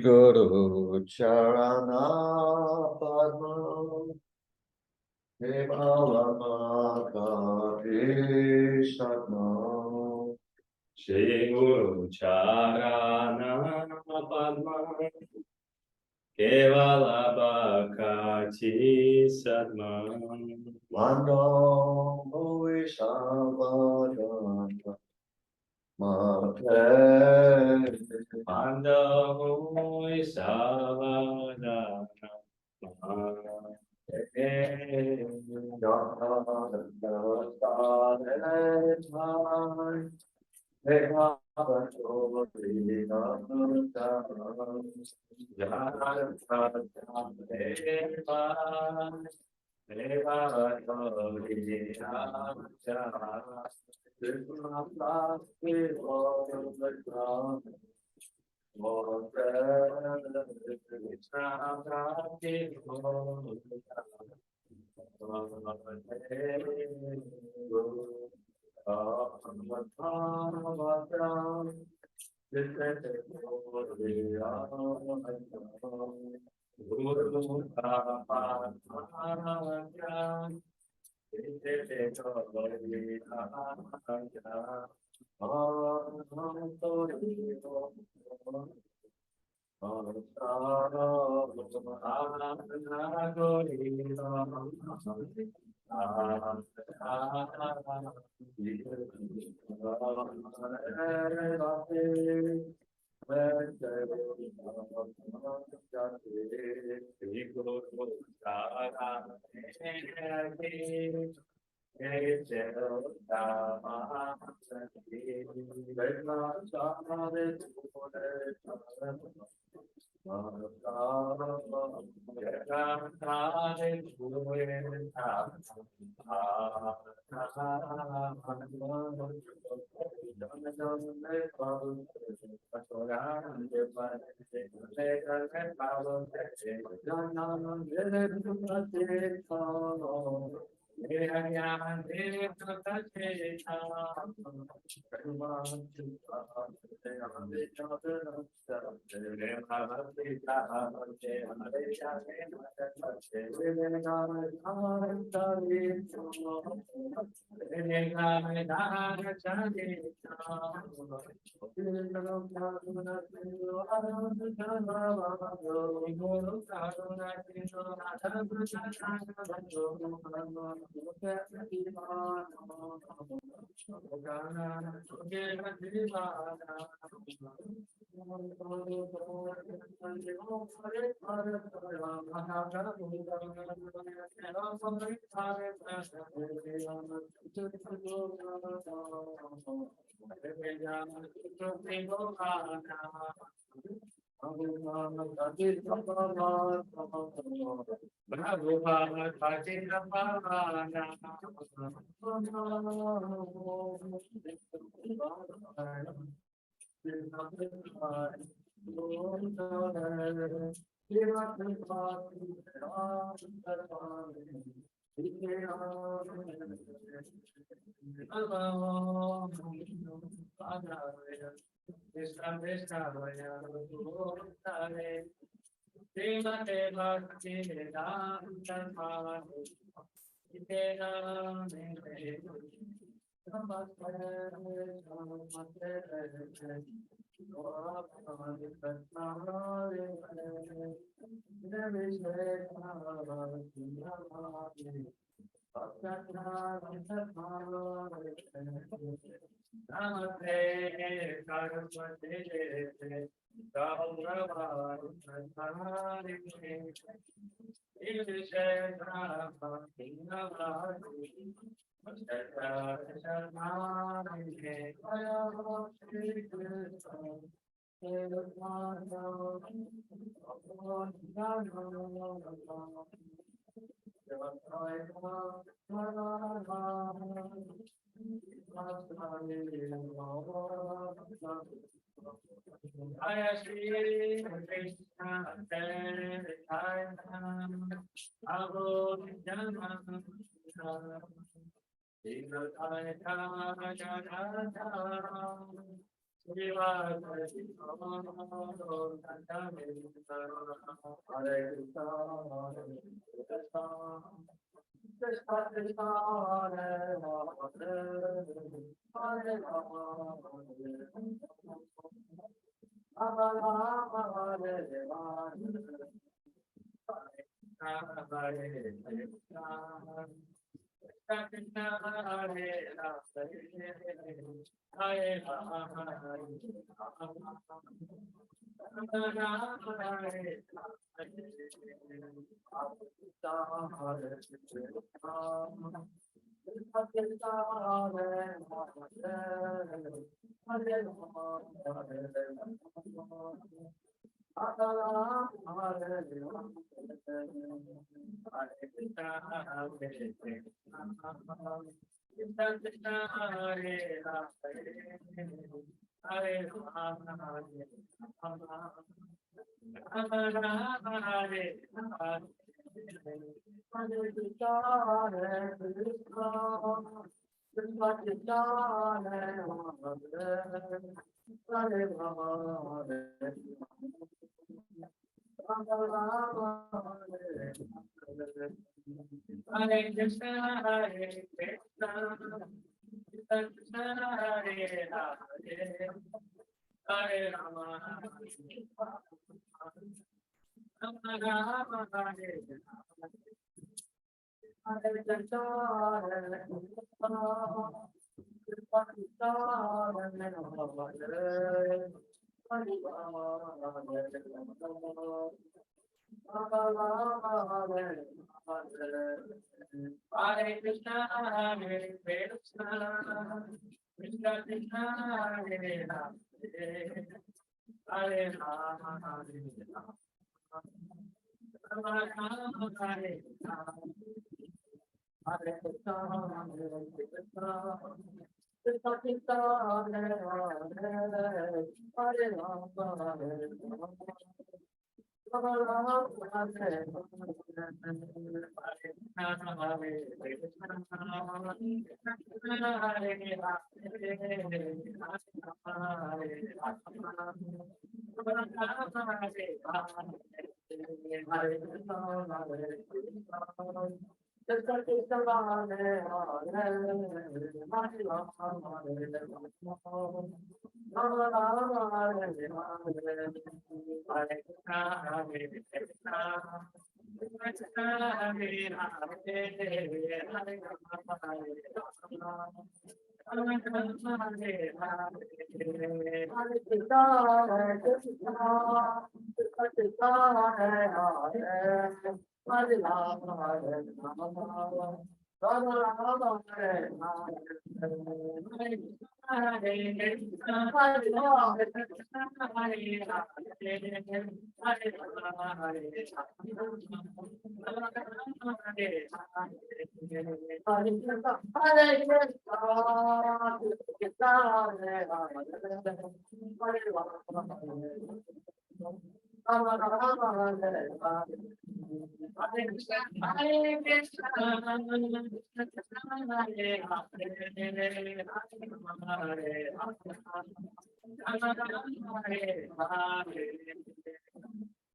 Guru Charana Padma Devalamaka Satma Shri Guru Charana Padma Kevalabhakati Satma Mando Vishavadana Mate Mando Vishavadana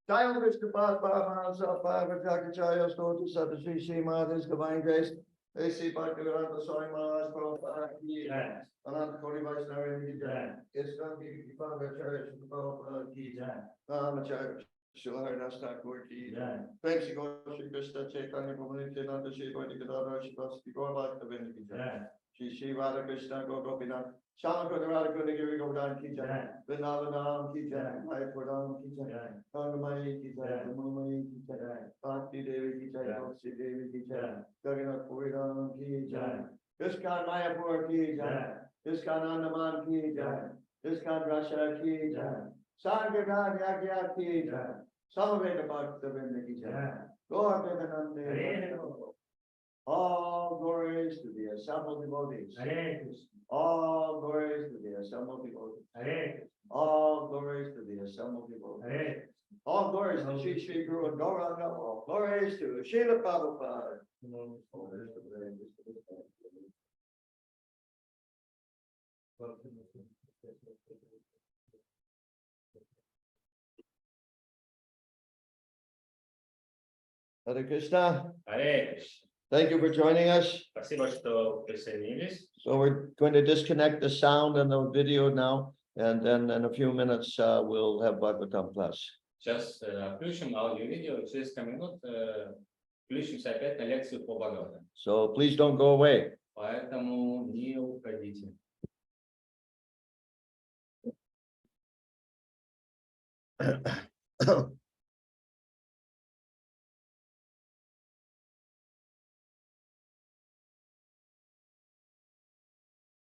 Jai Vishnu Pad Paramahansa Parvati Stoti Satashi Shri Mahadev Divine Grace. A.C. Bhaktivedanta Swami Maharaj Prabhupada Ki Jai. Ananta Koti Vaishnava Ki Jai. Islam Ki Prabhupada Prabhupada Ki Jai. Ramacharya Sriharas Thakur Ki Jai. Prem Shri Gaur Shri Krishna Chaitanya Prabhu Nityananda Shri Advaita Gadadhar Shri Vasudeva Gaur Bhaktivinoda Ki Jai. Shri Shri Radha Krishna Gaur Gopinath Shama Kota Radha Kota Giri Govardhan Ki Jai. Vrindavanam Ki Jai. Bhai Pradam Ki Jai. Gangamai Ki Jai. Gamamai Ki Jai. Bhakti Devi Ki Jai. Tulsi Devi Ki Jai. Jagannath Puram Ki Jai. Iskan Mayapur Ki Jai. Iskan Andaman Ki Jai. Iskan Russia Ki Jai. Sankirtan Yagya Ki Jai. Samaveta Bhakta Vindaki Jai. Lord Vivekananda. All glories to the assembled devotees. All glories to the assembled devotees. All glories to the assembled devotees. All glories to Sri Sri Guru and Gauranga. All glories to Srila Prabhupada. Hare Krishna. Hare Krishna. Thank you for joining us. Спасибо, что присоединились. So we're going to disconnect the sound and the video now, and then in a few minutes we'll have Bhagavatam class. Сейчас включим аудио-видео, и через несколько минут включимся опять на лекцию по Бхагаватам. So please don't go away. Поэтому не уходите.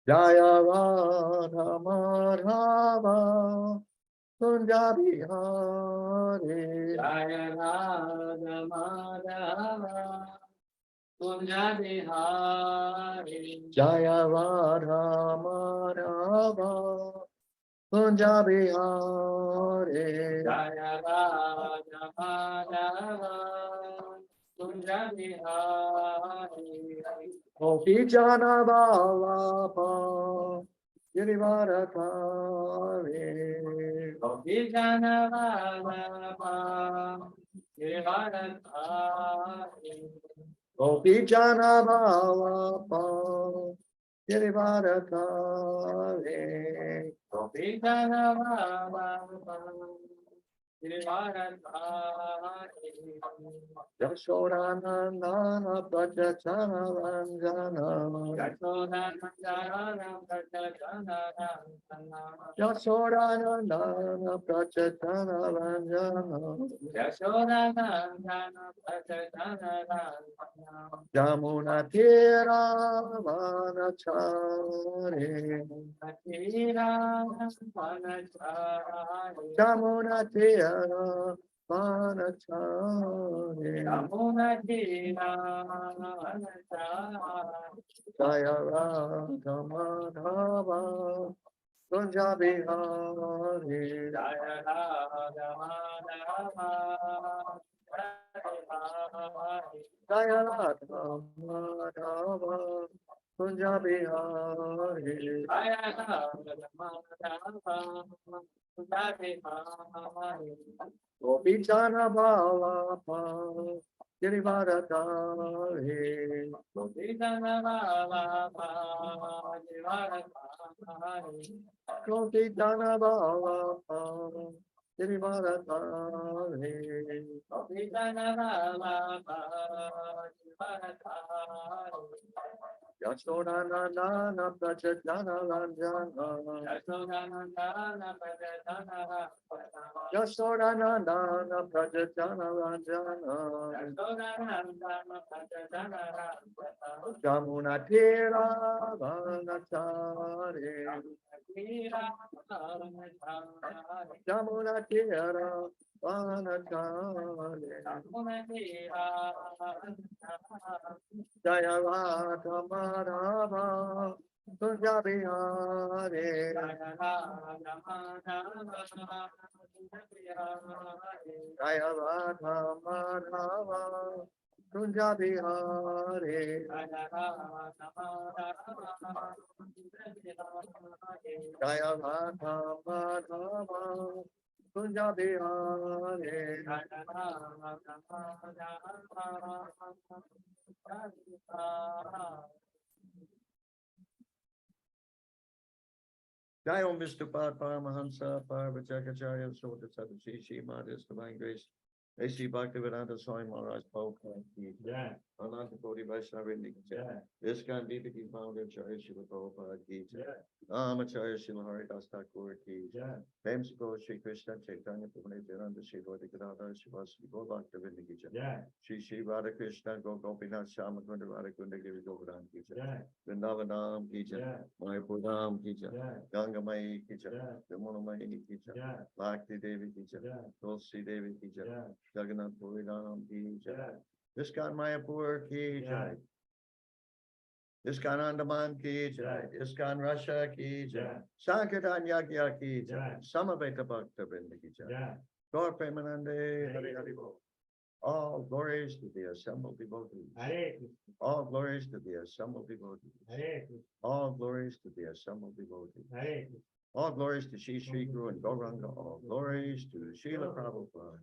Jaya Radha Madhava Kunja Bihari. Jaya Radha Madhava Kunja Bihari. Jaya Radha Madhava Kunja Bihari. Jaya Radha Madhava Kunja Bihari. Gopi Jana Vallabha Girivaratari. Gopi Jana Vallabha Girivaratari. Gopi Jana Vallabha Girivaratari. Gopi Jana Vallabha Girivaratari. Yashodanandana Prajachana Ranjana. Yashodanandana Prajachana Ranjana. Jamuna Tira Vanachari. Jamuna Tira Vanachari. Jaya Radha Madhava Kunja Bihari. Jaya Radha Madhava Jaya Radha Madhava Kunja Bihari. Jaya Radha Madhava Gopi Jana Vallabha Girivaratari. Gopi Jana Vallabha Girivaratari. Yashodanandana Prajachana Ranjana. Yashodanandana Prajachana Ranjana. Jamuna Tira Vanachari. Jamuna Tira Vanachari. Jaya Radha Madhava Kunja Bihari. Jaya Radha Madhava Kunja Bihari. Jaya Radha Madhava Kunja Bihari. Jai Om Vishnu Pad Paramahansa Parvachakacharya Sota Sadashishi Madhus Divine Grace A.C. Bhaktivedanta Swami Maharaj Prabhupada ki jai. Jai. Ananta Koti Vaishnavindi ki jai. Jai. ISKCON DVD founder Acharya Srila Prabhupada ki jai. Jai. Namacharya Srila Haridas Thakur ki jai. Jai. Famous Shri Krishna Chaitanya Prabhu Nityananda Shri Radha Gadadhar Srivasadi Gaur Bhaktivedanta ki jai. Jai. Shri Radha Krishna Gaur Gopinath Shamakunda Radha Kunda Giri Govardhan ki jai. Jai. Vrindavanam ki jai. Jai. Mayapur Dham ki jai. Jai. Gangamai ki jai. Jai. Yamunamai ki jai. Jai. Bhakti Devi ki jai. Jai. Tulsi Devi ki jai. Jai. Jagannath Puri Dham ki jai. Jai. ISKCON Mayapur ki jai. Jai. ISKCON Andaman ki jai. Jai. ISKCON Russia ki jai. Jai. Sankirtan Yagya ki jai. Jai. Samaveta Bhakta Vrinda ki jai. Jai. Gaur Premanande Hari Hari Bol. All glories to the assembled devotees. Hare Krishna. All glories to the assembled devotees. Hare Krishna. All glories to the assembled devotees. Hare Krishna. All glories to Shri Guru and Gauranga. All glories to Srila Prabhupada.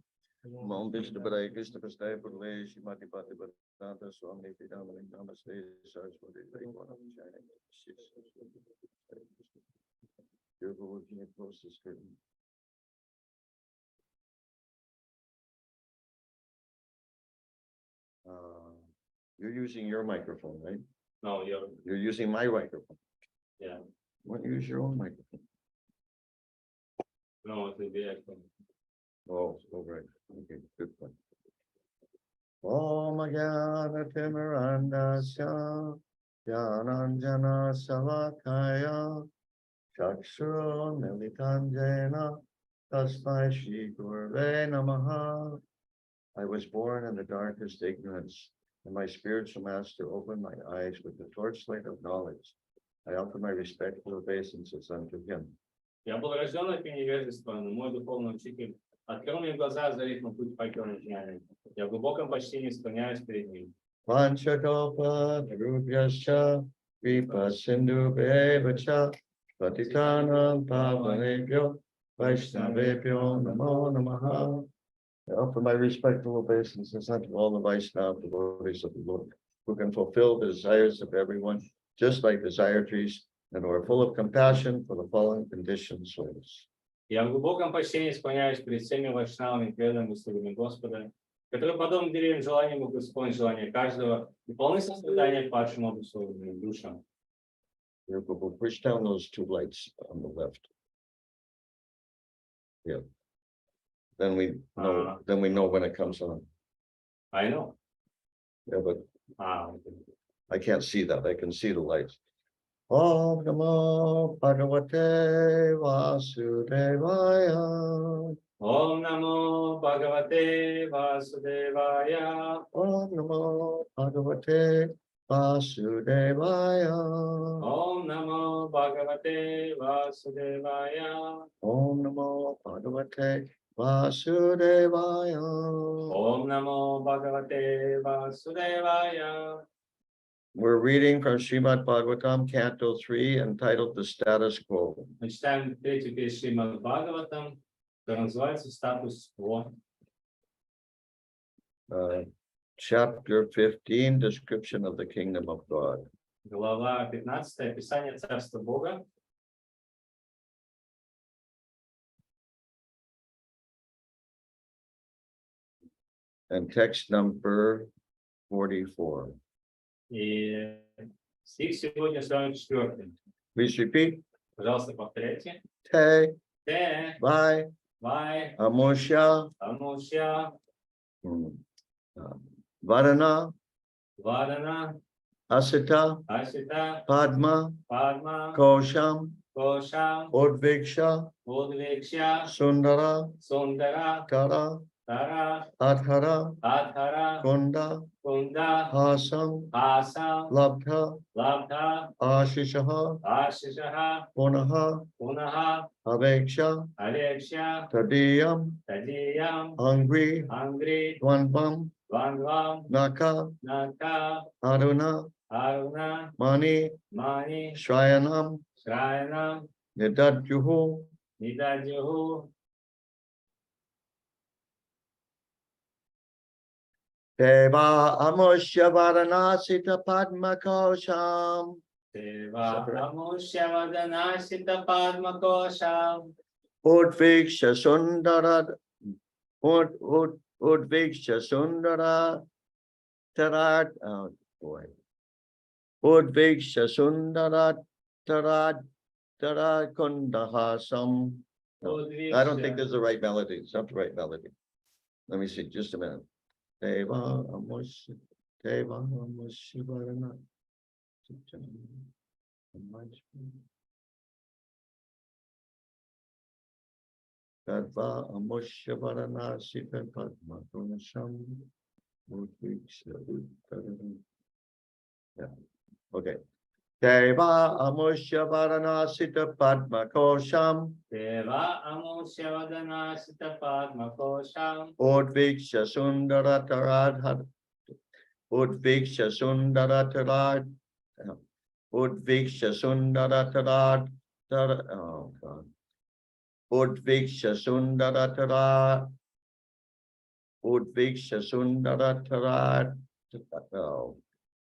Om Vishnu Padaya Krishna Prastaya Purle Shrimati Bhakti Vedanta Swami Pidamani Namaste Saraswati Devanam Jai. Beautiful working at close this curtain. You're using your microphone, right? No, You're using my microphone. yeah. Why don't you use your own microphone? No, it will be excellent. Oh, right. Okay, good point. Om Jnana Timirandasya Jnananjana Savakaya Chakshuro Militanjena Tasmai Shri Gurve Namaha. I was born in the darkest ignorance, and my spiritual master opened my eyes with the torchlight of knowledge. I offer my respectful obeisances unto him. Я был рожден от невежества, но мой духовный учитель открыл мне глаза, озарив на путь покорной знания. Я в глубоком почтении склоняюсь перед ним. Panchakalpa Nirubhyascha Vipa Sindhu Bevacha Patitanam Pavanebhyo Vaishnavebhyo Namo Namaha. I offer my respectful obeisances unto all the Vaishnava devotees of the Lord, who can fulfill the desires of everyone, just like desire trees, and who are full of compassion for the fallen conditioned souls. Я в глубоком почтении склоняюсь перед всеми вайшнавами, преданными слугами Господа, которые, подобно деревьям, желанием могут исполнить желание каждого и полны сострадания падшим обусловленным душам. We'll push down those two lights on the left. Yeah. Then we know when it comes on. I know. Yeah, but Okay. I can't see that. I can see the lights. Om Namo Bhagavate Vasudevaya. Om Namo Bhagavate Vasudevaya. Om Namo Bhagavate Vasudevaya. Om Namo Bhagavate Vasudevaya. Om Namo Bhagavate Vasudevaya. Om Namo Bhagavate Vasudevaya. We're reading from Srimad Bhagavatam, Canto 3, entitled The Status Quo. Мы читаем третью часть Шримад Бхагаватам, которая называется «Статус-кво». Chapter 15, Description of the Kingdom of God. Глава 15, описание Царства Бога. And text number 44. И стих сегодня 44. Please repeat. Пожалуйста, повторяйте. Te, Те, vai, вай, amusha, амушя, varana, вадана, asita, асита, padma, падма, kosham, коша, udviksha, удвикша, sundara, сундара, tara, тара, adhara, адхара, kunda, кунда, hasam, аса, labdha, лабдха, ashishaha, ашишаха, punaha, пунаха, aveksha, алексha, tadiyam, тадиям, angri, ангри, dvandvam, вангвам, naka, нака, aruna, аруна, mani, мани, shrayanam, шраянам, nidadjuhu, нидадюху, deva amusya varanasita padma kosham, Seva Amushyavadanashita Padmakosham, udviksha sundara, Udviksha Sundara Tarat. Oh boy. Udviksha Sundara Tarat Tarat Kundahasam. No, I don't think this is the right melody. It's not the right melody. Let me see, just a minute. Deva Amush Deva Amushivarana. Kadva Amushivarana Sita Padma Kunasham. Yeah. Okay. Deva Amushivarana Sita Padma Kosham. Deva Amushavadana Sita Padma Kosham. Udviksha Sundara Taradha. Udviksha Sundara Tarad. Udviksha Sundara Tarad. Oh God. Udviksha Sundara Tarad. Udviksha Sundara Tarad. Oh.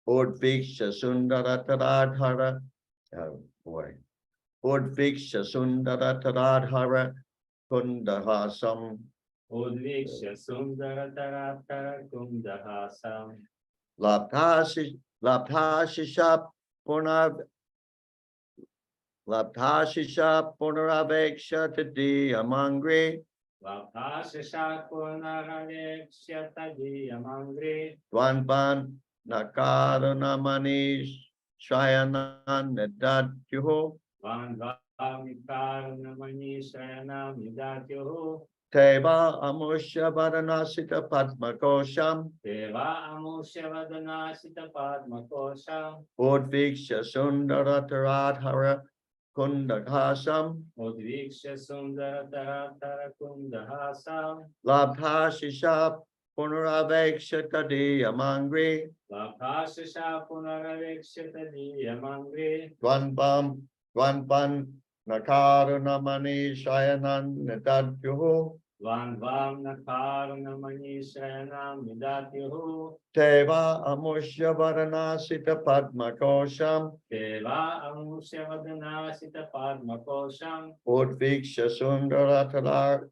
Udviksha Sundara Taradhara. Oh boy. Udviksha Sundara Taradhara. Kundahasam. Udviksha Sundara Taratara Kundahasam. Labdhashisha Punaraveksha Tadi Amangri. Vapasha Punaraveksha Tadi Amangri. Dwanban Nakarana Manish Shayanan Nedatyuho. Vandvamikarna Manishayanam Nidatyoho. Teva Amusha Varanasita Padma Kosham. Deva Amushavadana Sita Padma Kosham. Udviksha Sundara Taradhara Kundakasam. Udviksha Sundara Taratara Kundahasam. Labdhashisha Punaraveksha Tadi Amangri. Vapasha Punaraveksha Tadi Amangri. Dwanban Nakarana Mani Shayanan Nedatyuho. Vandvam Nakarna Manishayanam Nidatyoho. Teva Amusha Varanasita Padma Kosham. Deva Amushavadana Sita Padma Kosham. Udviksha Sundara Tarat.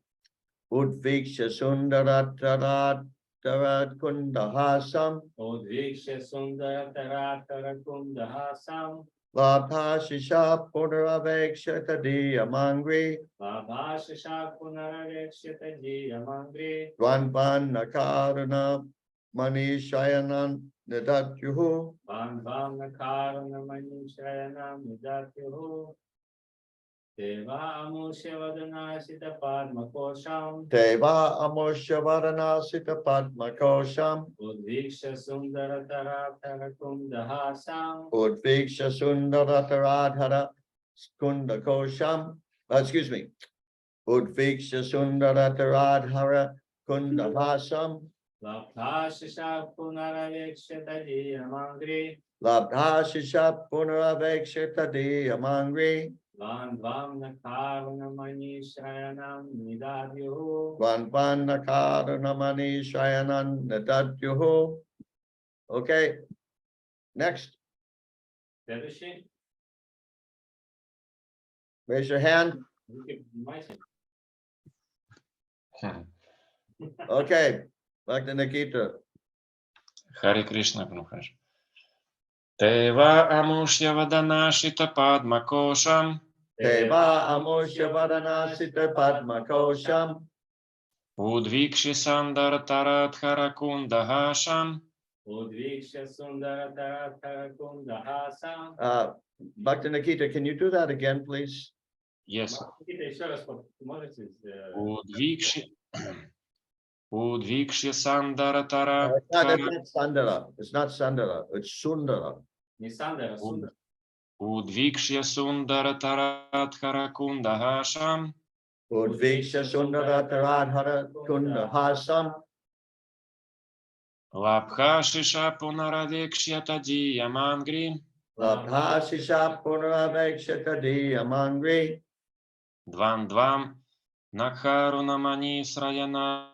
Udviksha Sundara Tarat Tarat Kundahasam. Udviksha Sundara Taratara Kundahasam. Labhashisha Punaraveksha Tadi Amangri. Vabhasha Punaraveksha Tadi Amangri. Dwanban Nakarana Mani Shayanan Nedatyuho. Vandvam Nakarna Manishayanam Nidatyoho. Deva Amushavadana Sita Padma Kosham. Deva Amusha Varanasita Padma Kosham. Udviksha Sundara Taratara Kundahasam. Udviksha Sundara Taradhara Kunda Kosham. Excuse me. Udviksha Sundara Taradhara Kundahasam. Labdhasha Punaraveksha Tadi Amangri. Labdhashisha Punaraveksha Tadi Amangri. Vandvam Nakarna Manishayanam Nidatyoho. Dwanban Nakarana Mani Shayanan Nedatyuho. Okay. Next. Следующий. Raise your hand. Руки поднимайте. Okay. Back to Nikita. Харе Кришна, Прабхупад. Тева Амушья Ваданашита Падма Кошам. Deva Amusha Varanasita Padma Kosham. Удвикши Сандара Тарадхара Кундахашам. Udviksha Sundara Taratara Kundahasam. Bhakti Nikita, can you do that again, please? Yes. Никита, еще раз можете? Удвикши Сандара It's Тарадхара. not Sandara. It's not Sandara. It's Sundara. Не Сандера, Сундара. Удвикши Сундара Тарадхара Кундахашам. Udviksha Sundara Taradhara Kundahasam. Лабхашиша Пунаравекшья Тади Ямангри. Labhashisha Punaraveksha Tadi Amangri. Двам Накхарунамани Сраянам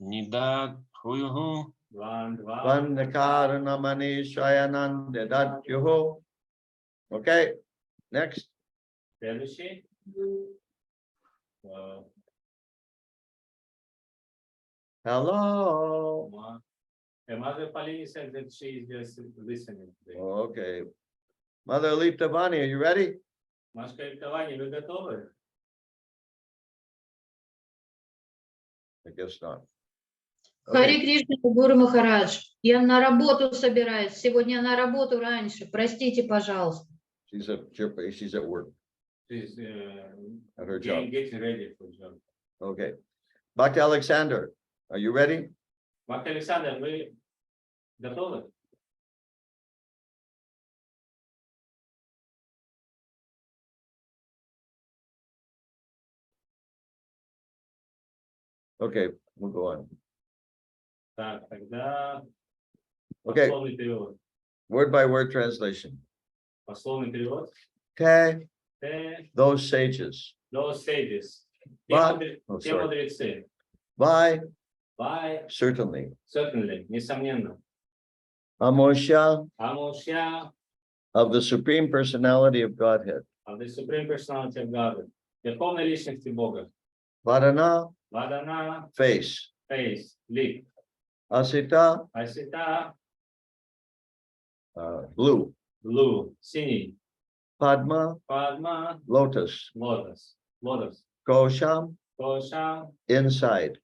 Нидад Хуюгу. Vandakaranamani Mani Shayanan Dedatyuho. Okay. Next. Следующий. Hello. Mother Pauline said that she is just listening today. Okay. Mother Liptavani, are you ready? Машка Викторовна, вы готовы? I guess not. Хари Okay. Кришна, Гуру Махарадж, я на работу собираюсь. Сегодня на работу раньше. Простите, пожалуйста. She's at work She's at her job. getting ready for job. Okay. Bhakti Alexander, are you ready? Марк Александр, вы готовы? Okay, we'll go on. Так, тогда Okay, пословный перевод. word by word translation. Пословный перевод. Okay, Те, those sages. those sages. Те But- те sorry. мудрецы. By By, certainly. certainly, несомненно. Amosha Амушья of the Supreme Personality of Godhead. of the Supreme Personality of God. Верховной личности Бога. Vadana, Вадана, face. face, лик. Asita, Асита, blue. blue, синий. Padma, Падма, lotus. лотос. Лотос. Kosham, Кошам, inside.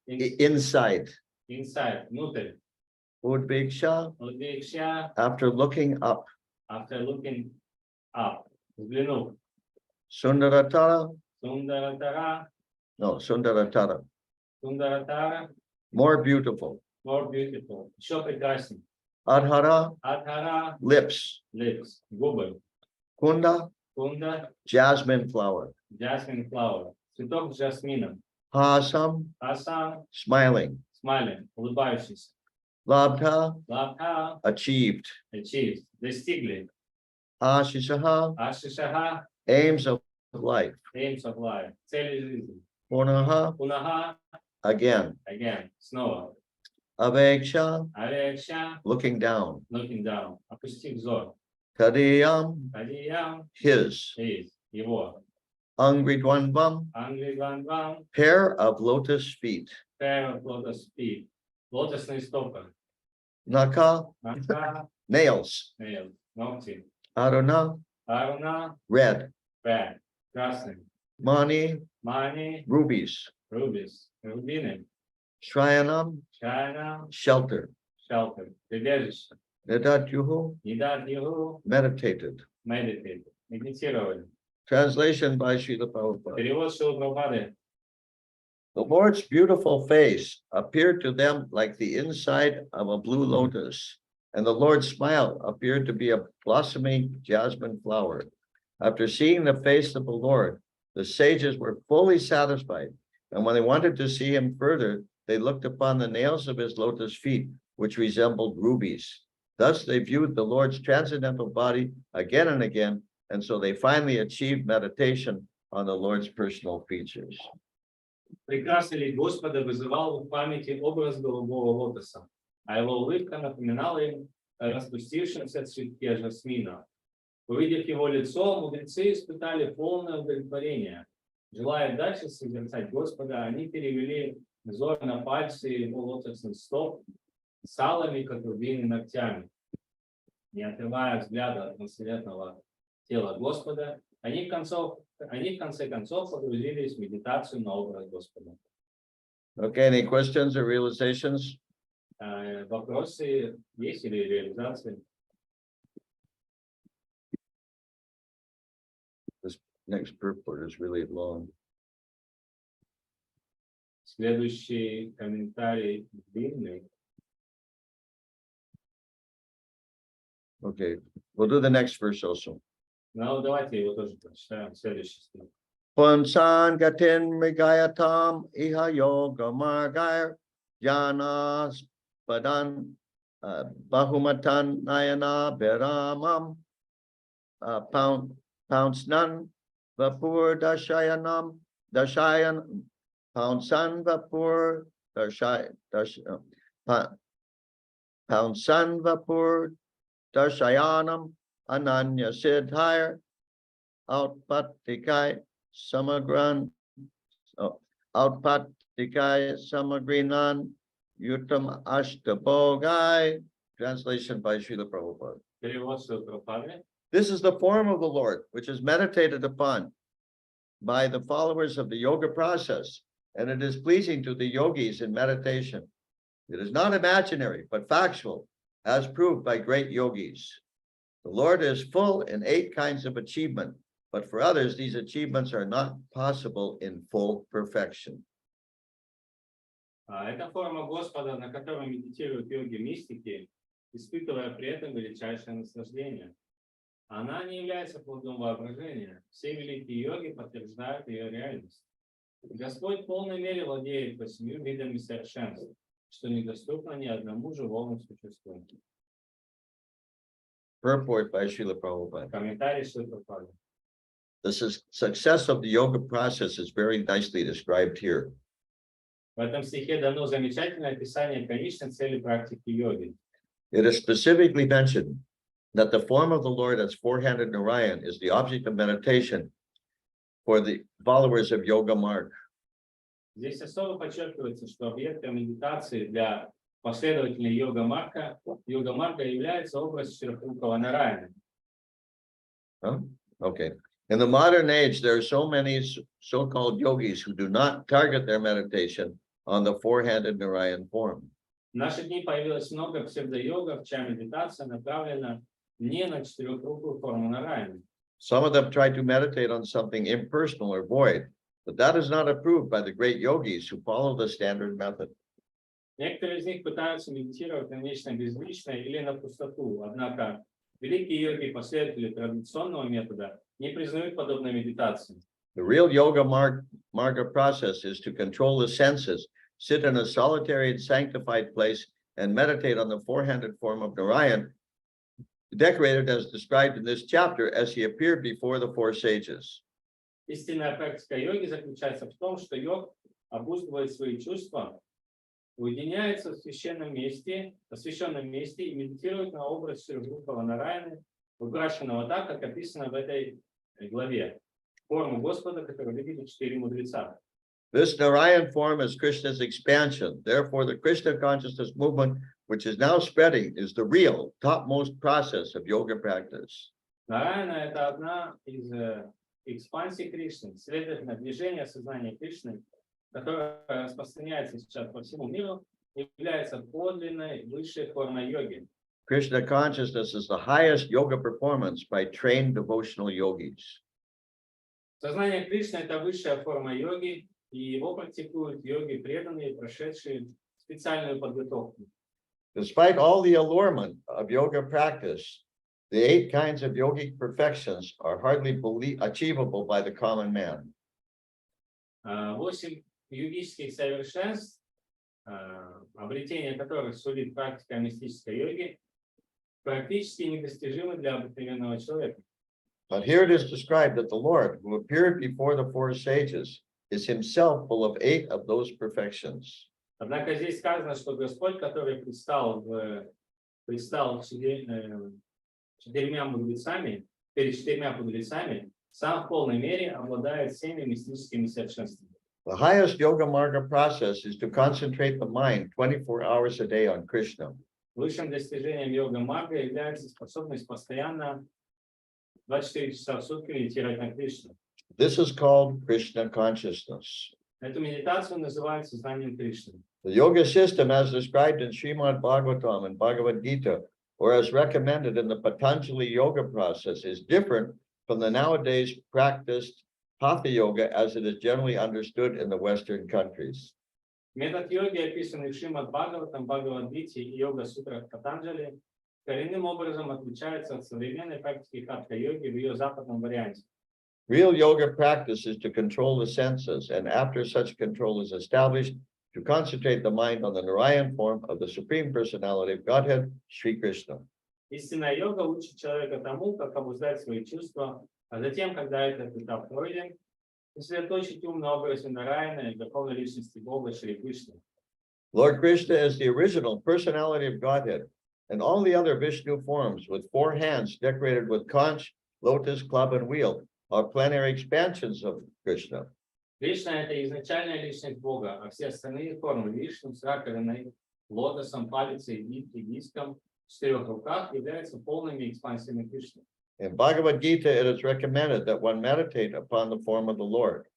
Inside. inside, внутрь. Udviksha, Удвикша, after looking up. after looking up. Взглянув. Sundaratara, Сундаратара, no, Sundaratara, Сундаратара, more beautiful. more beautiful. Еще прекрасней. Adhara, Адхара, lips. lips, губы. Kunda, Кунда, jasmine flower. jasmine flower. Цветок с жасмином. Hasam, Асан, smiling. smiling, улыбающийся. Labdha, Лабха, achieved. achieved, достигли. Ashishaha, Ашишаха, aims of life. aims of life, цели жизни. Punaha, Пунаха, again. again, снова. Aveksha, Авекша, looking down. looking down, опусти взор. Kadiyam, Адиям, his. is, его. Angridwanvam, Англи ван ван, pair of lotus feet. pair of lotus feet. Лотосные стопы. Naka, Нака, nails. nail, ногти. Aruna, Аруна, red. red, красный. Mani, Мани, rubies. рубис, рубины. Shrayanam, Чайна, shelter. shelter, прибежище. Nidatyuhu, Нидат Югу, meditated. meditate, медитировали. Translation by Srila Prabhupada. Перевод Шрилы Прабхупады. The Lord's beautiful face appeared to them like the inside of a blue lotus, and the Lord's smile appeared to be a blossoming jasmine flower. After seeing the face of the Lord, the sages were fully satisfied, and when they wanted to see him further, they looked upon the nails of his lotus feet, which resembled rubies. Thus they viewed the Lord's transcendental body again and again, and so they finally achieved meditation on the Lord's personal features. Прекрасный лик Господа вызывал в памяти образ голубого лотоса, а его улыбка напоминала им о распустившемся цветке жасмина. Увидев его лицо, мудрецы испытали полное удовлетворение. Желая дальше созерцать Господа, они перевели взор на пальцы его лотосных стоп с алыми, как рубины, ногтями. Не отрывая взгляда от трансцендентного тела Господа, они в конце концов погрузились в медитацию на образ Господа. Okay, any questions or realizations? Вопросы есть или реализации? Next purport is really long. Следующий комментарий длинный. Okay, we'll do the next verse also. Ну, давайте его тоже прочитаем. Следующий стих. Punsan gatin migayatam iha yoga margair janas padan bahumatan nayana beramam pounce nan vapur dashayanam pounsan vapur pounsan vapur dashayanam ananya siddhir outpattikai samagran outpat Dikai Samagrinan Yutam Ashtabogai. Translation by Srila Prabhupada. Перевод Шрилы Прабхупады. This is the form of the Lord, which is meditated upon by the followers of the yoga process, and it is pleasing to the yogis in meditation. It is not imaginary, but factual, as proved by great yogis. The Lord is full in 8 kinds of achievement, but for others, these achievements are not possible in full perfection. Это форма Господа, на которой медитируют йоги-мистики, испытывая при этом величайшее наслаждение. Она не является плодом воображения. Все великие йоги подтверждают ее реальность. Господь в полной мере владеет 8 видами совершенства, что недоступно ни одному живому существу. Purport by Srila Prabhupada. Комментарий Шрилы Прабхупады. The success of the yoga process is very nicely described here. В этом стихе дано замечательное описание конечной цели практики йоги. It is specifically mentioned that the form of the Lord as four-handed Narayan is the object of meditation for the followers of Yoga Marg. Здесь особо подчеркивается, что объектом медитации для последователей йога-марга является образ четырехрукого Нараяна. Okay. In the modern age, there are so many so-called yogis who do not target their meditation on the four-handed Narayan form. В наши дни появилось много псевдо-йогов, чья медитация направлена не на четырехрукую форму Нараяна. Some of them try to meditate on something impersonal or void, but that is not approved by the great yogis who follow the standard method. Некоторые из них пытаются медитировать на нечто безличное или на пустоту, однако великие йоги и последователи традиционного метода не признают подобной медитации. The real yoga marga process is to control the senses, sit in a solitary and sanctified place, and meditate on the four-handed form of Narayan, decorated as described in this chapter as he appeared before the 4 sages. Истинная практика йоги заключается в том, что йог обуздывает свои чувства, уединяется в освященном месте и медитирует на образ четырехрукого Нараяна, украшенного так, как описано в этой главе. Форму Господа, которую видели 4 мудреца. This Narayan form is Krishna's expansion. Therefore, the Krishna consciousness movement, which is now spreading, is the real, topmost process of yoga practice. Нараяна – это одна из экспансий Кришны. Следовательно, движение сознания Кришны, которое распространяется сейчас по всему миру, является подлинной высшей формой йоги. Krishna consciousness is the highest yoga performance by trained devotional yogis. Сознание Кришны – это высшая форма йоги, и его практикуют йоги преданные, прошедшие специальную подготовку. Despite all the allurement of yoga practice, the 8 kinds of yogic perfections are hardly achievable by the common man. 8 йогических совершенств, обретение которых сулит практика мистической йоги, практически недостижимы для обыкновенного человека. But here it is described that the Lord, who appeared before the 4 sages, is himself full of 8 of those perfections. Однако здесь сказано, что Господь, который предстал перед 4 мудрецами, сам в полной мере обладает всеми мистическими совершенствами. The highest yoga marga process is to concentrate the mind 24 hours a day on Krishna. Высшим достижением йога-марга является способность постоянно 24 часа в сутки медитировать на Кришну. This is called Krishna consciousness. Эту медитацию называют сознанием Кришны. The yoga system, as described in Srimad Bhagavatam and Bhagavad Gita, or as recommended in the Patanjali yoga process, is different from the nowadays practiced Hatha yoga as it is generally understood in the Western countries. Метод йоги, описанный в Шримад Бхагаватам, Бхагавад-гите и йога-сутрах Патанджали, коренным образом отличается от современной практики хатха-йоги в ее западном варианте. Real yoga practice is to control the senses, and after such control is established, to concentrate the mind on the Narayan form of the Supreme Personality of Godhead, Sri Krishna. Истинная йога учит человека тому, как обуздать свои чувства, а затем, когда этот этап пройден, сосредоточить ум на образе Нараяна и верховной личности Бога Шри Кришны. Lord Krishna is the original personality of Godhead, and all the other Vishnu forms with 4 hands decorated with conch, lotus, club, and wheel are plenary expansions of Krishna. Личная — это изначальная личность Бога, а все остальные формы — Вишну с раковиной, лотосом, палицей, диском, в 4 руках — являются полными экспансиями Кришны. In Bhagavad Gita, it is recommended that one meditate upon the form of the Lord.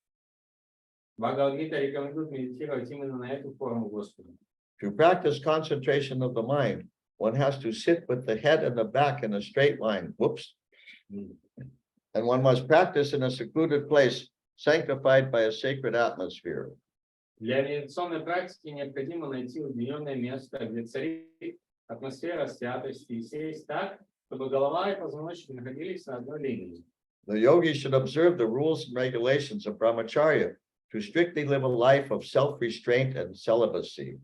Бхагавад-гита рекомендует медитировать именно на эту форму Господа. To practice concentration of the mind, one has to sit with the head and the back in a straight line. Whoops. And one must practice in a secluded place, sanctified by a sacred atmosphere. Для медитационной практики необходимо найти уединенное место, где царит атмосфера святости, и сесть так, чтобы голова и позвоночник находились на одной линии. The yogi should observe the rules and regulations of brahmacharya to strictly live a life of self-restraint and celibacy.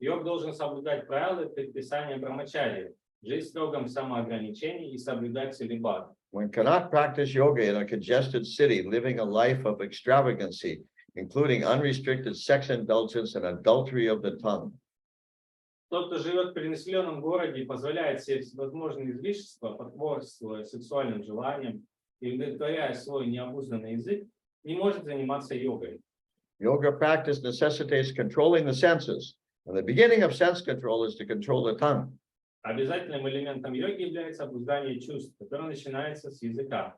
Йог должен соблюдать правила и предписания брамачарьи, жить в строгом самоограничении и соблюдать целибат. One cannot practice yoga in a congested city, living a life of extravagancy, including unrestricted sex indulgence and adultery of the tongue. Тот, кто живет в перенаселенном городе и позволяет себе всевозможные излишества, потворствуя сексуальным желаниям и удовлетворяя свой необузданный язык, не может заниматься йогой. Yoga practice necessitates controlling the senses, and the beginning of sense control is to control the tongue. Обязательным элементом йоги является обуздание чувств, которое начинается с языка.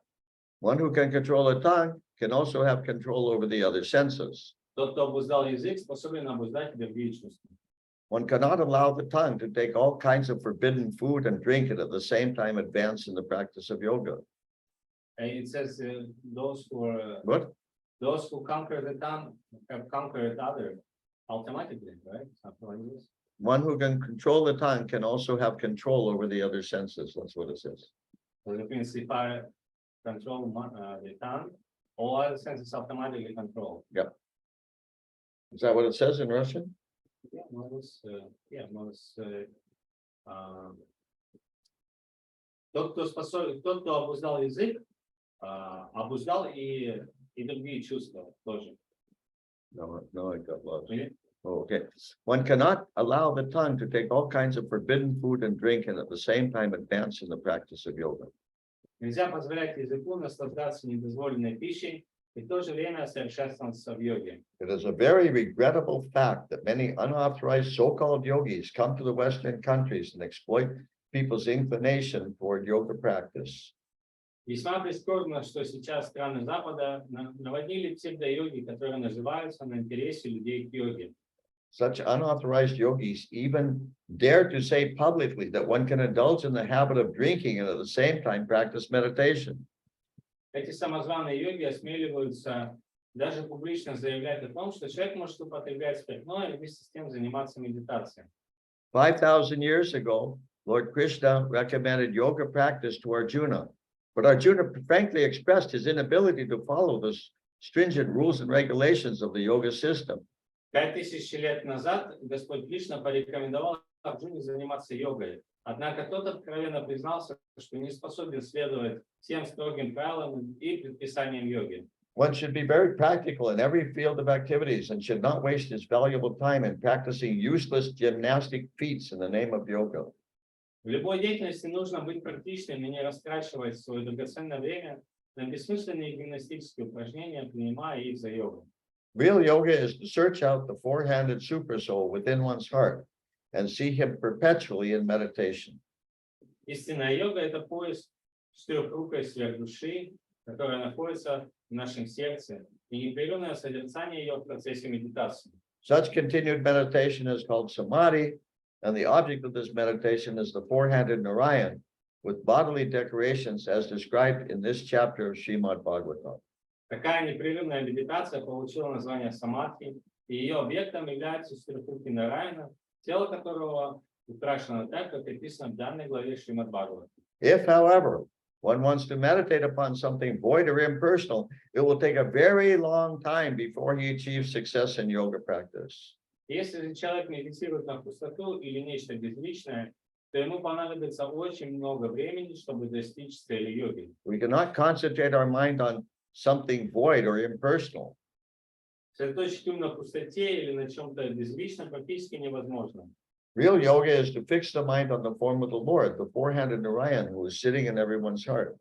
One who can control the tongue can also have control over the other senses. Тот, кто обуздал язык, способен обуздать и другие чувства. One cannot allow the tongue to take all kinds of forbidden food and drink and at the same time advance in the practice of yoga. And it says those What? who conquer the tongue have conquered others automatically, right? Something like this. One who can control the tongue can also have control over the other senses. That's what it says. So it means if I control the tongue, all other senses automatically control. Is that what it says in Russian? Yeah, тот, кто обуздал язык, обуздал и другие чувства тоже. No, I got lost. Really? Oh, okay. One cannot allow the tongue to take all kinds of forbidden food and drink and at the same time advance in the practice of yoga. Нельзя позволять языку наслаждаться недозволенной пищей и в то же время совершенствоваться в йоге. It is a very regrettable fact that many unauthorized so-called yogis come to the Western countries and exploit people's inclination toward yoga practice. Весьма прискорбно, что сейчас страны Запада наводнили псевдо-йоги, которые наживаются на интересе людей к йоге. Such unauthorized yogis even dare to say publicly that one can indulge in the habit of drinking and at the same time practice meditation. Эти самозваные йоги осмеливаются даже публично заявлять о том, что человек может употреблять спиртное и вместе с тем заниматься медитацией. 5,000 years ago, Lord Krishna recommended yoga practice to Arjuna, but Arjuna frankly expressed his inability to follow the stringent rules and regulations of the yoga system. 5000 лет назад Господь Кришна порекомендовал Арджуне заниматься йогой. Однако тот откровенно признался, что не способен следовать всем строгим правилам и предписаниям йоги. One should be very practical in every field of activities and should not waste his valuable time in practicing useless gymnastic feats in the name of yoga. В любой деятельности нужно быть практичным и не растрачивать свое драгоценное время на бессмысленные гимнастические упражнения, принимая их за йогу. Real yoga is to search out the four-handed supersoul within one's heart and see him perpetually in meditation. Истинная йога — это поиск четырехрукой сверхдуши, которая находится в нашем сердце, и непрерывное созерцание ее в процессе медитации. Such continued meditation is called samadhi, and the object of this meditation is the four-handed Narayan with bodily decorations as described in this chapter of Srimad Bhagavatam. Такая непрерывная медитация получила название самадхи, и ее объектом является четырехрукий Нараяна, тело которого украшено так, как описано в данной главе Шримад Бхагаватам. If, however, one wants to meditate upon something void or impersonal, it will take a very long time before he achieves success in yoga practice. Если же человек медитирует на пустоту или нечто безличное, то ему понадобится очень много времени, чтобы достичь цели йоги. We cannot concentrate our mind on something void or impersonal. Сосредоточить ум на пустоте или на чем-то безличном практически невозможно. Real yoga is to fix the mind on the form of the Lord, the four-handed Narayan who is sitting in everyone's heart.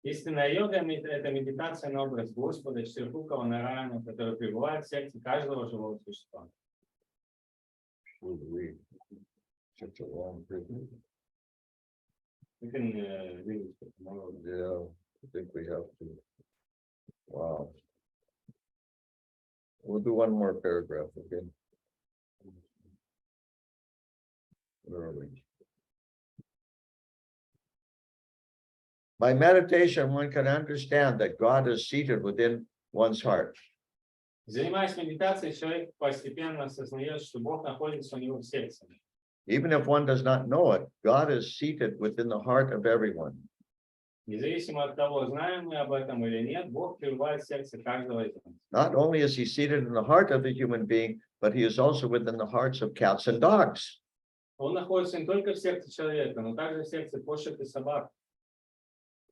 Истинная йога это медитация на образ Господа, Шрифукова Нараяна, который пребывает в сердце каждого живого существа. Such a long period. You can read it tomorrow. Yeah, I think we have to. Wow. We'll do one more paragraph, okay? Where are we? By meditation, one can understand that God is seated within one's heart. Занимаясь медитацией, человек постепенно осознает, что Бог находится у него в сердце. Even if one does not know it, God is seated within the heart of everyone. Независимо от того, знаем мы об этом или нет, Бог пребывает в сердце каждого из нас. Not only is he seated in the heart of the human being, but he is also within the hearts of cats and dogs. Он находится не только в сердце человека, но также в сердце кошек и собак.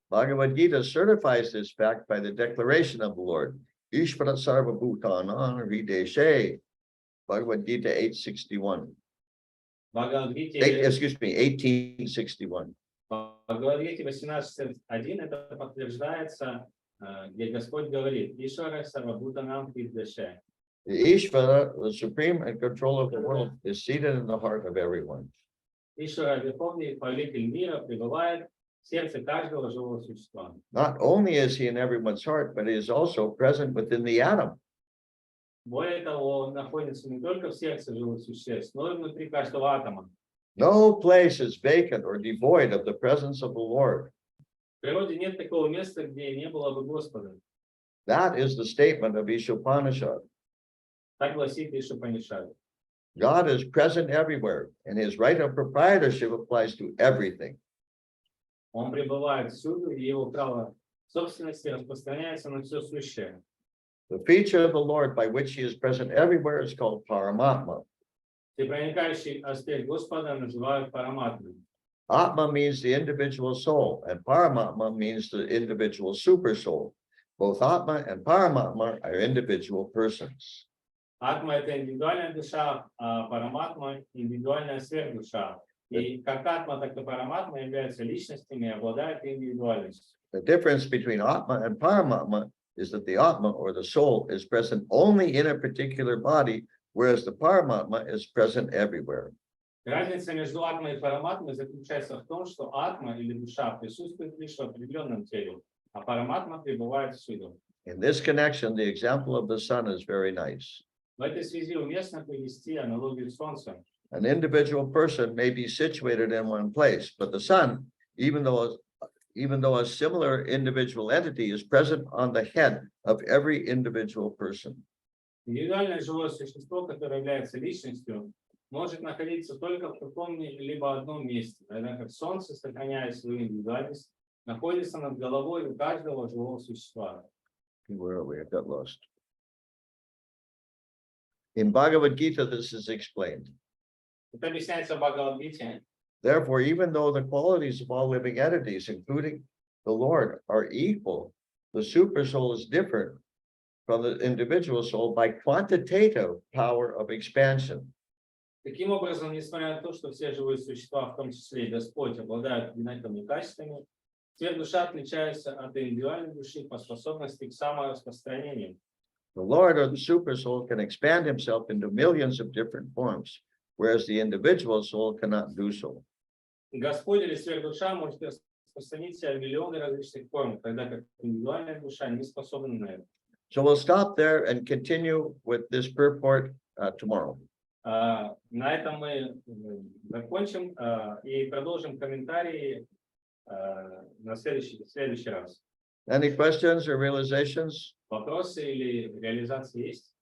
Bhagavad Gita certifies this fact by the declaration of the Lord. Ishvara sarva bhutana hrideshe. Bhagavad Gita 861. Бхагавад-гите 1861. Бхагавад-гите 18.1 это подтверждается, где Господь говорит: Ишвара сарвабхутанам хридаше. The Ishvara, the supreme and control of the world, is seated in the heart of everyone. Ишвара, верховный повелитель мира, пребывает в сердце каждого живого существа. Not only is he in everyone's heart, but he is also present within the atom. Более того, он находится не только в сердце живых существ, но и внутри каждого атома. No place is vacant or devoid of the presence of the Lord. В природе нет такого места, где не было бы Господа. That is the statement of Ishopanishad. Так гласит Ишупанишад. God is present everywhere, and his right of proprietorship applies to everything. Он пребывает всюду, и его право собственности распространяется на все сущее. The feature of the Lord by which he is present everywhere is called Paramatma. Всепроникающий аспект Господа называют параматмой. Atma means the individual soul, and Paramatma means the individual super soul. Both Atma and Paramatma are individual persons. Атма — это индивидуальная душа, а параматма — индивидуальная сверхдуша. И как атма, так и параматма являются личностями и обладают индивидуальностью. The difference between Atma and Paramatma is that the Atma, or the soul, is present only in a particular body, whereas the Paramatma is present everywhere. Разница между атмой и параматмой заключается в том, что атма или душа присутствует лишь в определенном теле, а параматма пребывает всюду. In this connection, the example of the sun is very nice. В этой связи уместно привести аналогию с Солнцем. An individual person may be situated in one place, but the sun, even though a similar individual entity, is present on the head of every individual person. Индивидуальное живое существо, которое является личностью, может находиться только в каком-либо одном месте, тогда как Солнце, сохраняя свою индивидуальность, находится над головой у каждого живого существа. Where are we? I got lost. In Bhagavad Gita, this is explained. Это объясняется в Бхагавад-гите. Therefore, even though the qualities of all living entities, including the Lord, are equal, the super soul is different from the individual soul by quantitative power of expansion. Таким образом, несмотря на то, что все живые существа, в том числе и Господь, обладают одинаковыми качествами, сверхдуша отличается от индивидуальной души по способности к самораспространению. The Lord, or the super soul, can expand himself into millions of different forms, whereas the individual soul cannot do so. Господь или сверхдуша может распространить себя в миллионы различных форм, тогда как индивидуальная душа не способна на это. So we'll stop there and continue with this purport tomorrow. На этом мы закончим и продолжим комментарии на следующий раз. Any questions or realizations? Вопросы или реализации есть?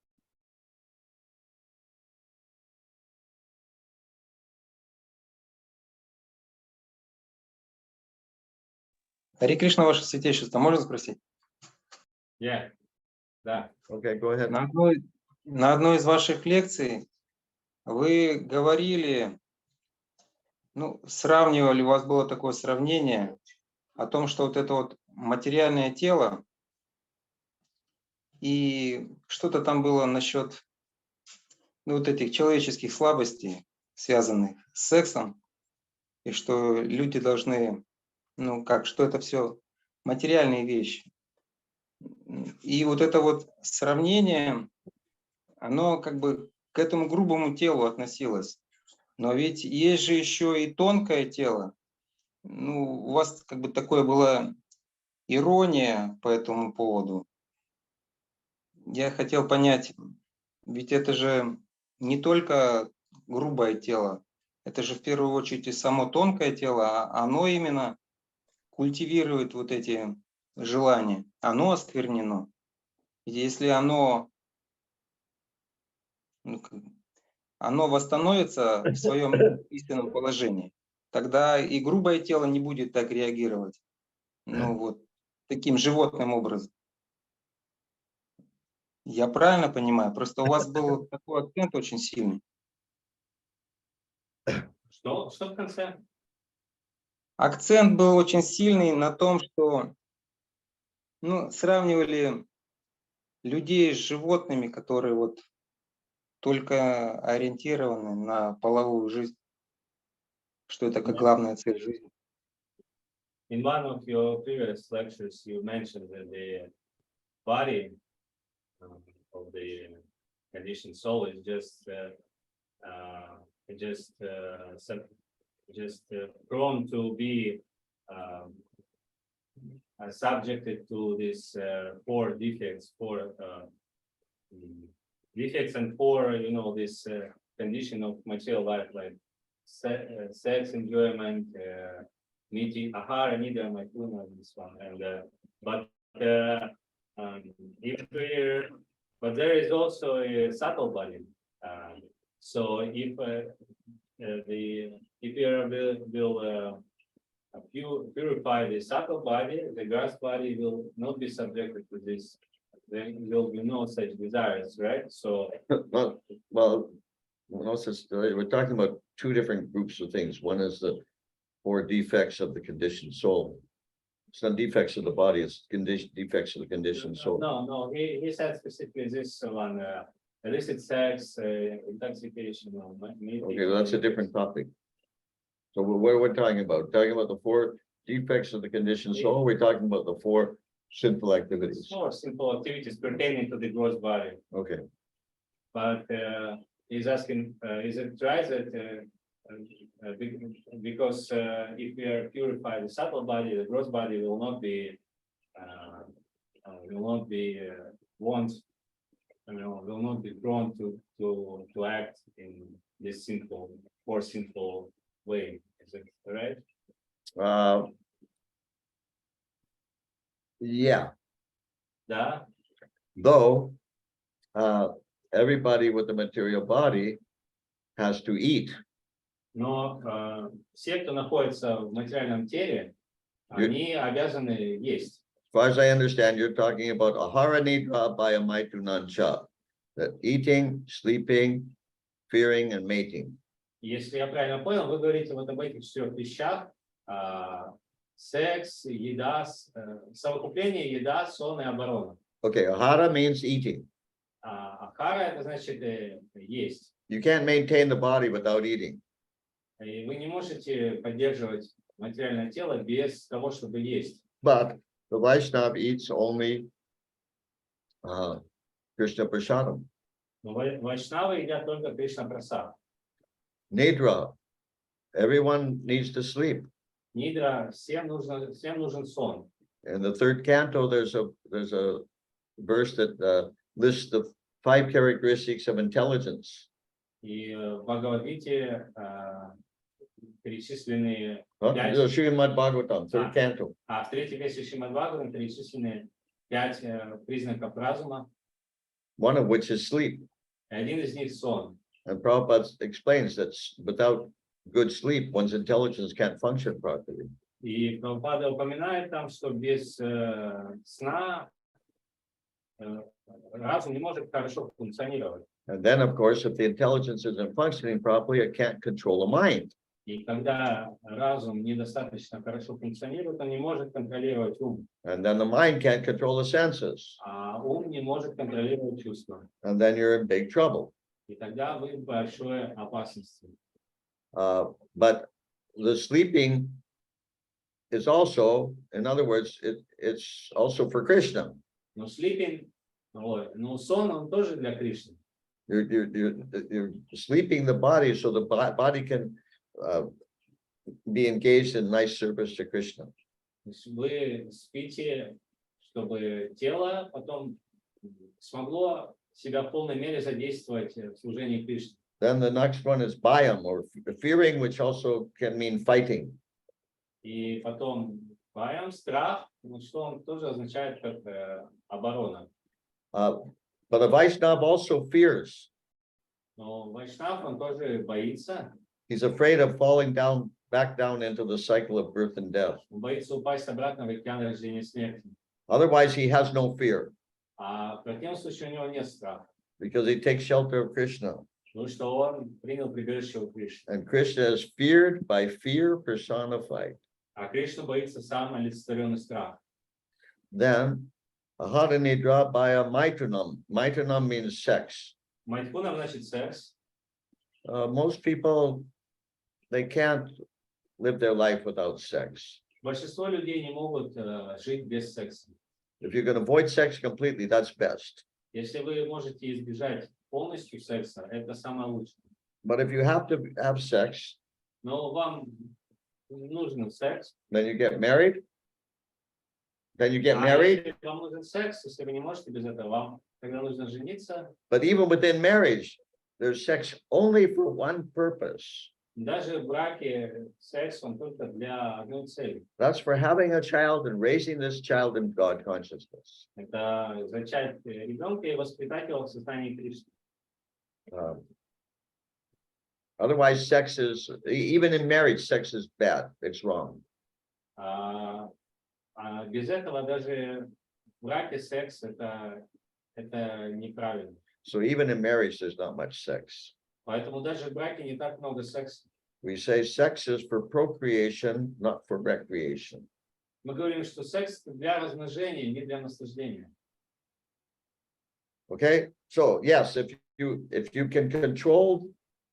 Харе Кришна, ваше святейшество, можно спросить? Да. Okay, go ahead. На одной из ваших лекций вы говорили, сравнивали, у вас было такое сравнение о том, что вот это вот материальное тело, и что-то там было насчет вот этих человеческих слабостей, связанных с сексом, и что люди должны, что это все материальные вещи. И вот это вот сравнение, оно как бы к этому грубому телу относилось. Но ведь есть же еще и тонкое тело. Ну, у вас как бы такое была ирония по этому поводу. Я хотел понять, ведь это же не только грубое тело, это же в первую очередь и само тонкое тело, а оно именно культивирует вот эти желания. Оно осквернено. Если оно, ну, оно восстановится в своем истинном положении, тогда и грубое тело не будет так реагировать. Ну вот, таким животным образом. Я правильно понимаю? Просто у вас был такой акцент очень сильный. Что в конце? Акцент был очень сильный на том, что ну, сравнивали людей с животными, которые вот только ориентированы на половую жизнь, что это как главная цель жизни. In one of your previous lectures, you mentioned that the body of the conditioned soul is just prone to be subjected to these four defects, defects and four, this condition of material life, like sex enjoyment, meeting ahara, nidra, maituna, this one, and but there is also a subtle body. So if you purify the subtle body, the gross body will not be subjected to this. There will be no such desires, right? So Well, we're talking about two different groups of things. One is the four defects of the conditioned soul. It's not defects of the body, it's defects of the conditioned soul. no, he said specifically this one, illicit sex, intoxication. Okay, well, that's a different topic. So what are we talking about? Talking about the four defects of the conditioned soul, we're talking about the four sinful activities. Four simple activities pertaining to the gross body. Okay, But he's asking, is it right that because if we are purify the subtle body, the gross body will not be want, will not be drawn to act in this sinful way. Is it right? yeah, Да. though everybody with the material body has to eat. Но все, кто находится в материальном теле, они обязаны есть. As far as I understand, you're talking about ahara nidra bhaya maitunansha, that eating, sleeping, fearing, and mating. Если я правильно понял, вы говорите вот об этих четырех вещах: секс, еда, совокупление, еда, сон и оборона. Okay, ahara means eating. Ахара это значит есть. You can't maintain the body without eating. И вы не можете поддерживать материальное тело без того, чтобы есть. But the Vaishnava eats only Krishna prasadam. Но вайшнавы едят только Кришна прасад. Nidra, everyone needs to sleep. Нидра, всем нужен сон. In the third canto, there's a verse that lists the 5 characteristics of intelligence. И в Бхагавад-гите перечислены Srimad Bhagavatam, third canto. в третьей версии Шримад-Бхагаватам перечислены 5 признаков разума. One of which is sleep. Один из них сон. And Prabhupada explains that without good sleep, one's intelligence can't function properly. И Прабхупада упоминает там, что без сна разум не может хорошо функционировать. And then, of course, if the intelligence isn't functioning properly, it can't control the mind. И когда разум недостаточно хорошо функционирует, он не может контролировать ум. And then the mind can't control the senses. А ум не может контролировать чувства. And then you're in big trouble. И тогда вы в большой опасности. But the sleeping is also, in other words, it's also for Krishna. Но сон, он тоже для Кришны. You're sleeping the body so the body can be engaged in nice service to Krishna. То есть вы спите, чтобы тело потом смогло себя в полной мере задействовать в служении Кришне. Then the next one is bayam, or fearing, which also can mean fighting. И потом баям, страх, что он тоже означает как оборона. But a Vaishnav also fears. Но вайшнав, он тоже боится. He's afraid of falling back down into the cycle of birth and death. Он боится упасть обратно в океан рождения и смерти. Otherwise, he has no fear А в противном случае у него нет страха. because he takes shelter of Krishna. Потому что он принял прибежище у Кришны. And Krishna is feared by fear personified. А Кришна боится сам олицетворенный страх. Then, ahadanidra by a maitunam. Maitunam means sex. Майткунам значит секс. Most people, they can't live their life without sex. Большинство людей не могут жить без секса. If you can avoid sex completely, that's best. Если вы можете избежать полностью секса, это самое лучшее. But if you have to have sex, Но вам нужен секс. then you get married. Then you get А married. если вам нужен секс, если вы не можете без этого, вам тогда нужно жениться. But even within marriage, there's sex only for one purpose. Даже в браке секс, он только для одной цели. That's for having a child and raising this child in God consciousness. Это зачать ребенка и воспитать его в сознании Кришны. Otherwise, sex is, even in marriage, sex is bad. It's wrong. Без этого даже в браке секс это неправильно. So even in marriage, there's not much sex. Поэтому даже в браке не так много секса. We say sex is for procreation, not for recreation. Мы говорим, что секс для размножения, не для наслаждения. Okay, so yes, if you can control,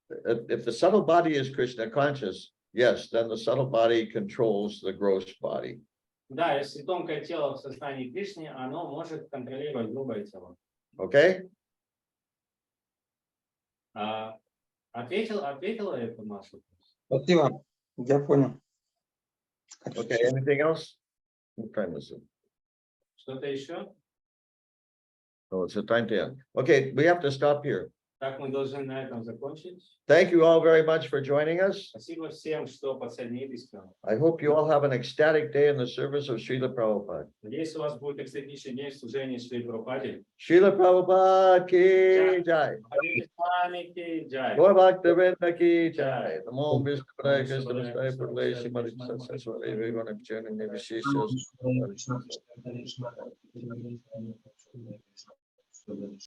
if the subtle body is Krishna conscious, yes, then the subtle body controls the gross body. Да, если тонкое тело в сознании Кришны, оно может контролировать грубое тело. Okay, Ответила это на наш вопрос? Спасибо, я понял. okay, anything else? What time is it? Что-то еще? Oh, it's a time to end. Okay, we have to stop here. Так мы должны на этом закончить. Thank you all very much for joining us. Спасибо всем, что подсоединились к нам. I hope you all have an ecstatic day in the service of Srila Prabhupada. Надеюсь, у вас будет экстатичный день в служении Шри Прабхупаде. Srila Prabhupada ki jai. Харе Кришна ки джай. Gaur Bhaktivinoda ki jai. Namo Vishnu Padaya Krishna Vishnu Purlay Shrimati Satsaswari Vivana Vichana Nivishishas.